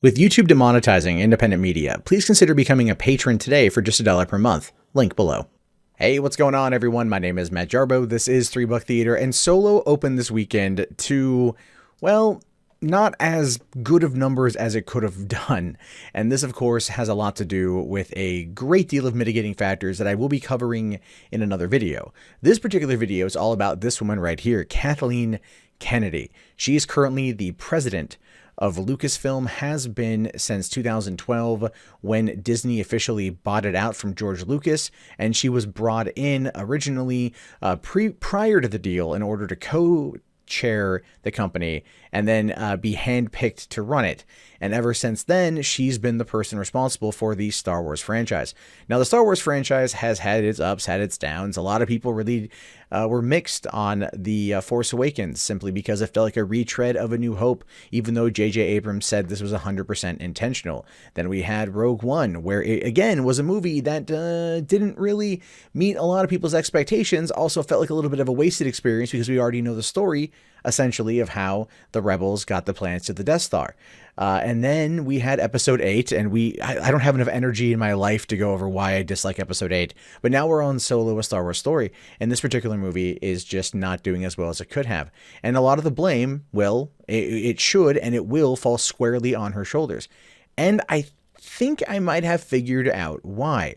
With YouTube demonetizing independent media, please consider becoming a patron today for just $1 per month. Link below. Hey, what's going on, everyone? My name is Matt Jarbo. This is 3 Buck Theater, and Solo opened this weekend to, well, not as good of numbers as it could have done. And this, of course, has a lot to do with a great deal of mitigating factors that I will be covering in another video. This particular video is all about this woman right here, Kathleen Kennedy. She is currently the president of Lucasfilm, has been since 2012 when Disney officially bought it out from George Lucas, and she was brought in originally prior to the deal in order to co-chair the company and then be handpicked to run it. And ever since then, she's been the person responsible for the Star Wars franchise. Now, the Star Wars franchise has had its ups, had its downs. A lot of people really were mixed on The Force Awakens simply because it felt like a retread of A New Hope, even though J.J. Abrams said this was 100% intentional. Then we had Rogue One, where it, again, was a movie that didn't really meet a lot of people's expectations. Also felt like a little bit of a wasted experience because we already know the story, essentially, of how the rebels got the plans to the Death Star. And then we had episode 8, and I don't have enough energy in my life to go over why I dislike episode 8, but now we're on Solo, a Star Wars story, and this particular movie is just not doing as well as it could have. And a lot of the blame, well, it should and it will fall squarely on her shoulders. And I think I might have figured out why.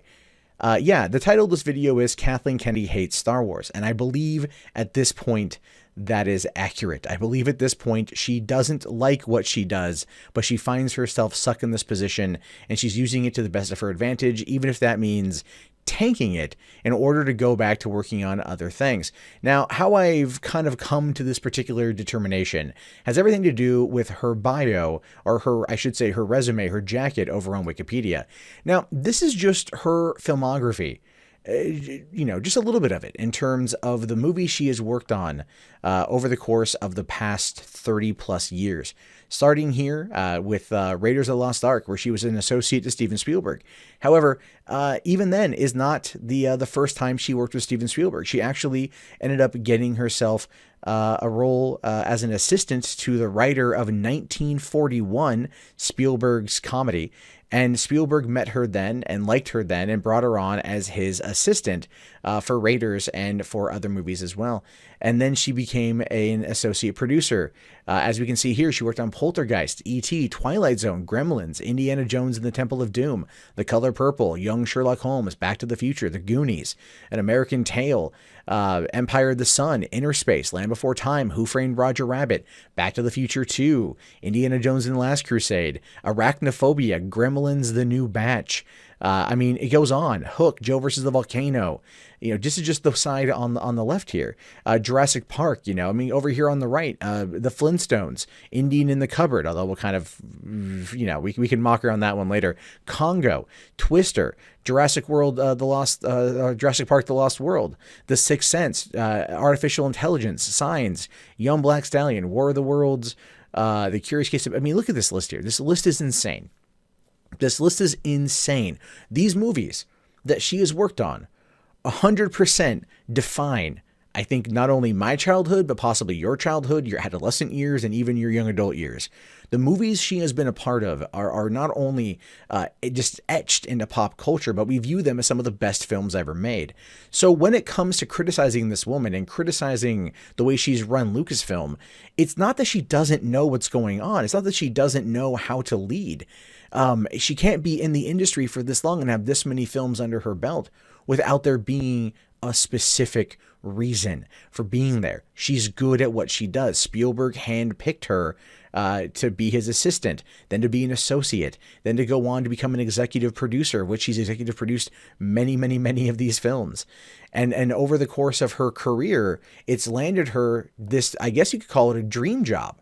Yeah, the title of this video is Kathleen Kennedy Hates Star Wars, and I believe at this point that is accurate. I believe at this point she doesn't like what she does, but she finds herself stuck in this position, and she's using it to the best of her advantage, even if that means tanking it in order to go back to working on other things. Now, how I've kind of come to this particular determination has everything to do with her bio, or her, I should say, her resume, her jacket over on Wikipedia. Now, this is just her filmography. You know, just a little bit of it in terms of the movies she has worked on over the course of the past 30 plus years. Starting here with Raiders of the Lost Ark, where she was an associate to Steven Spielberg. However, even then is not the first time she worked with Steven Spielberg. She actually ended up getting herself a role as an assistant to the writer of 1941, Spielberg's comedy. And Spielberg met her then and liked her then and brought her on as his assistant for Raiders and for other movies as well. And then she became an associate producer. As we can see here, she worked on Poltergeist, E.T., Twilight Zone, Gremlins, Indiana Jones and the Temple of Doom, The Color Purple, Young Sherlock Holmes, Back to the Future, The Goonies, An American Tail, Empire of the Sun, Inner Space, Land Before Time, Who Framed Roger Rabbit, Back to the Future 2, Indiana Jones and the Last Crusade, Arachnophobia, Gremlins, The New Batch. I mean, it goes on. Hook, Joe versus the Volcano. You know, this is just the side on the left here. Jurassic Park, you know, I mean, over here on the right, the Flintstones, Indian in the Cupboard, although we'll kind of, you know, we can mock her on that one later. Congo, Twister, Jurassic World, Jurassic Park, The Lost World, The Sixth Sense, Artificial Intelligence, Signs, Young Black Stallion, War of the Worlds, The Curious Case of, I mean, look at this list here. This list is insane. This list is insane. These movies that she has worked on 100% define, I think, not only my childhood, but possibly your childhood, your adolescent years, and even your young adult years. The movies she has been a part of are not only just etched into pop culture, but we view them as some of the best films ever made. So when it comes to criticizing this woman and criticizing the way she's run Lucasfilm, it's not that she doesn't know what's going on. It's not that she doesn't know how to lead. She can't be in the industry for this long and have this many films under her belt without there being a specific reason for being there. She's good at what she does. Spielberg handpicked her to be his assistant, then to be an associate, then to go on to become an executive producer, which she's executive produced many, many, many of these films. And over the course of her career, it's landed her this, I guess you could call it a dream job,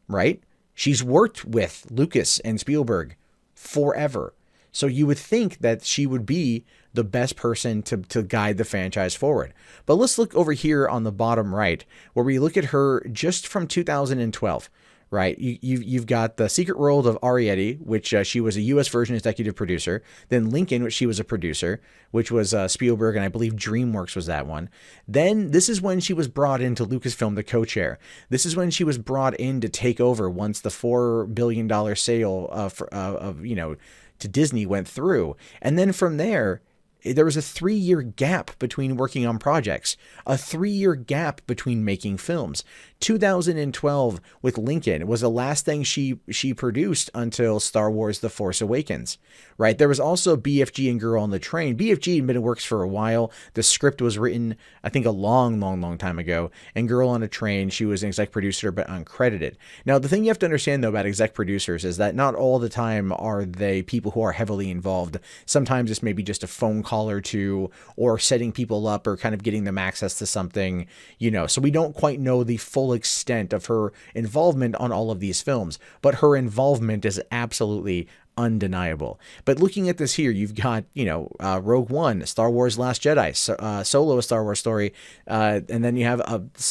right? She's worked with Lucas and Spielberg forever. So you would think that she would be the best person to guide the franchise forward. But let's look over here on the bottom right, where we look at her just from 2012, right? You've got The Secret World of Arrietty, which she was a U.S. version executive producer. Then Lincoln, which she was a producer, which was Spielberg, and I believe DreamWorks was that one. Then this is when she was brought into Lucasfilm to co-chair. This is when she was brought in to take over once the $4 billion sale to Disney went through. And then from there was a 3-year gap between working on projects, a 3-year gap between making films. 2012 with Lincoln was the last thing she produced until Star Wars The Force Awakens, right? There was also BFG and Girl on the Train. BFG had been in works for a while. The script was written, I think, a long time ago. And Girl on a Train, she was an exec producer, but uncredited. Now, the thing you have to understand, though, about exec producers is that not all the time are they people who are heavily involved. Sometimes it's maybe just a phone call or two, or setting people up, or kind of getting them access to something, so we don't quite know the full extent of her involvement on all of these films, but her involvement is absolutely undeniable. But looking at this here, you've got, Rogue One, Star Wars Last Jedi, Solo, a Star Wars story, and then you have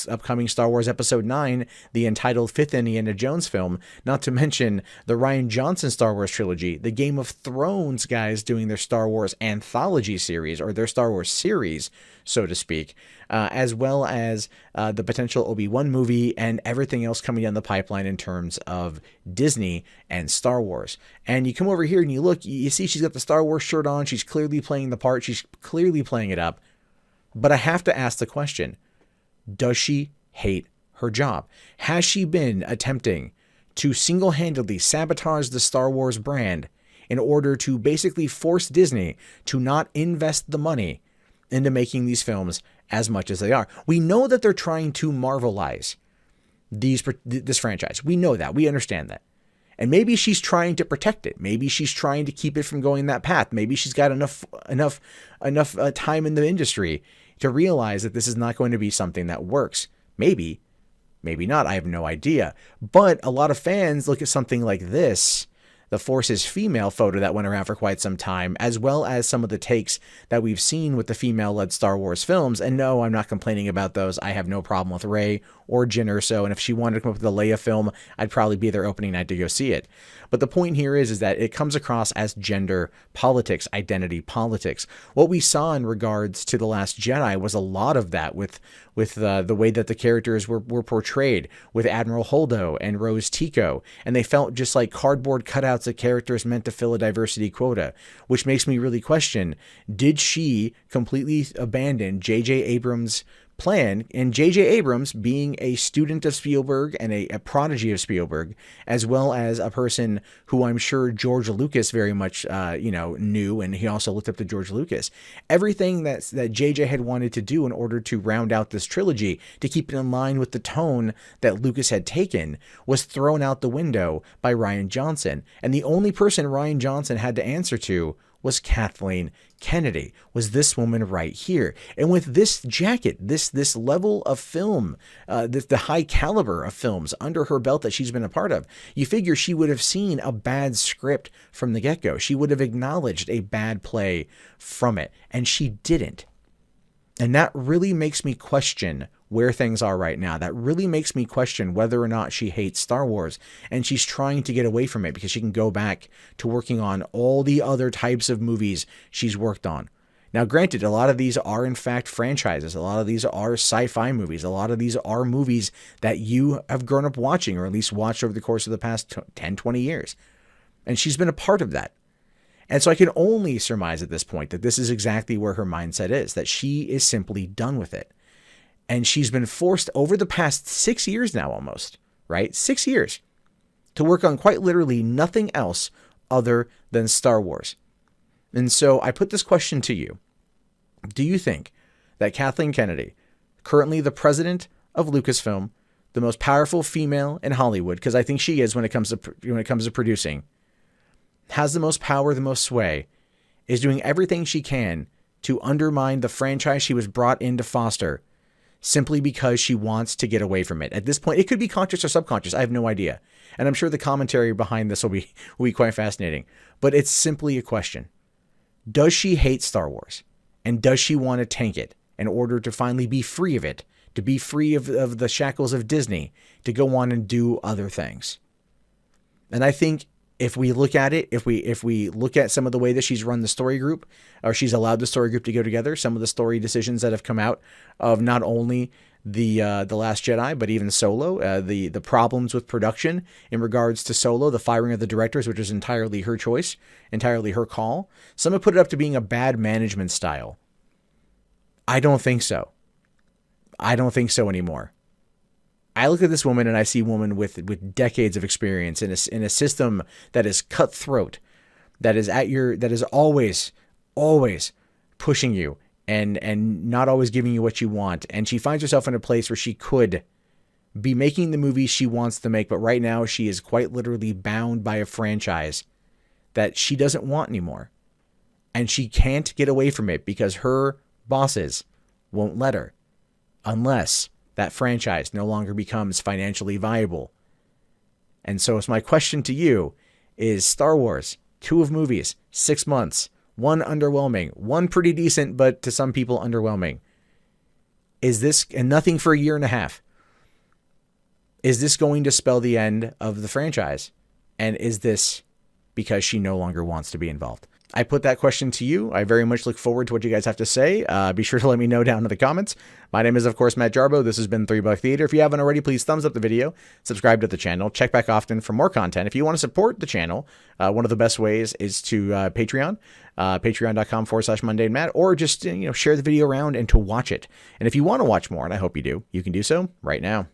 upcoming Star Wars Episode 9, the entitled 5th Indiana Jones film, not to mention the Rian Johnson Star Wars trilogy, the Game of Thrones guys doing their Star Wars anthology series, or their Star Wars series, so to speak, as well as the potential Obi-Wan movie and everything else coming down the pipeline in terms of Disney and Star Wars. And you come over here and you look, you see she's got the Star Wars shirt on. She's clearly playing the part. She's clearly playing it up. But I have to ask the question, does she hate her job? Has she been attempting to single-handedly sabotage the Star Wars brand in order to basically force Disney to not invest the money into making these films as much as they are? We know that they're trying to Marvelize this franchise. We know that. We understand that. And maybe she's trying to protect it. Maybe she's trying to keep it from going that path. Maybe she's got enough time in the industry to realize that this is not going to be something that works. Maybe not. I have no idea. But a lot of fans look at something like this, the Force's female photo that went around for quite some time, as well as some of the takes that we've seen with the female-led Star Wars films. And no, I'm not complaining about those. I have no problem with Rey or Jyn Erso, and if she wanted to come up with a Leia film, I'd probably be there opening night to go see it. But the point here is that it comes across as gender politics, identity politics. What we saw in regards to The Last Jedi was a lot of that with the way that the characters were portrayed, with Admiral Holdo and Rose Tico, and they felt just like cardboard cutouts of characters meant to fill a diversity quota, which makes me really question, did she completely abandon J.J. Abrams' plan? And J.J. Abrams, being a student of Spielberg and a prodigy of Spielberg, as well as a person who I'm sure George Lucas very much knew, and he also looked up to George Lucas. Everything that J.J. had wanted to do in order to round out this trilogy, to keep it in line with the tone that Lucas had taken, was thrown out the window by Rian Johnson. And the only person Rian Johnson had to answer to was Kathleen Kennedy, was this woman right here. And with this jacket, this level of film, the high caliber of films under her belt that she's been a part of, you figure she would have seen a bad script from the get-go. She would have acknowledged a bad play from it, and she didn't. And that really makes me question where things are right now. That really makes me question whether or not she hates Star Wars, and she's trying to get away from it because she can go back to working on all the other types of movies she's worked on. Now, granted, a lot of these are in fact franchises. A lot of these are sci-fi movies. A lot of these are movies that you have grown up watching, or at least watched over the course of the past 10, 20 years. And she's been a part of that. And so I can only surmise at this point that this is exactly where her mindset is, that she is simply done with it. And she's been forced over the past 6 years now almost, right? 6 years to work on quite literally nothing else other than Star Wars. And so I put this question to you. Do you think that Kathleen Kennedy, currently the president of Lucasfilm, the most powerful female in Hollywood, because I think she is when it comes to producing, has the most power, the most sway, is doing everything she can to undermine the franchise she was brought in to foster, simply because she wants to get away from it? At this point, it could be conscious or subconscious. I have no idea. And I'm sure the commentary behind this will be quite fascinating. But it's simply a question. Does she hate Star Wars? And does she want to tank it in order to finally be free of it, to be free of the shackles of Disney, to go on and do other things. And I think if we look at it, if we look at some of the way that she's run the story group, or she's allowed the story group to go together, some of the story decisions that have come out of not only the Last Jedi, but even Solo, the problems with production in regards to Solo, the firing of the directors, which is entirely her choice, entirely her call. Some have put it up to being a bad management style. I don't think so. I don't think so anymore. I look at this woman and I see a woman with decades of experience in a system that is cutthroat, that is always pushing you and not always giving you what you want. And she finds herself in a place where she could be making the movies she wants to make, but right now she is quite literally bound by a franchise that she doesn't want anymore. And she can't get away from it because her bosses won't let her, unless that franchise no longer becomes financially viable. And so it's my question to you is Star Wars, 2 movies, 6 months, 1 underwhelming, 1 pretty decent, but to some people underwhelming. Is this, and nothing for a year and a half, is this going to spell the end of the franchise? And is this because she no longer wants to be involved? I put that question to you. I very much look forward to what you guys have to say. Be sure to let me know down in the comments. My name is, of course, Matt Jarbo. This has been 3 Buck Theater. If you haven't already, please thumbs up the video, subscribe to the channel, check back often for more content. If you want to support the channel, one of the best ways is to Patreon, patreon.com/mundanematt, or just share the video around and to watch it. And if you want to watch more, and I hope you do, you can do so right now.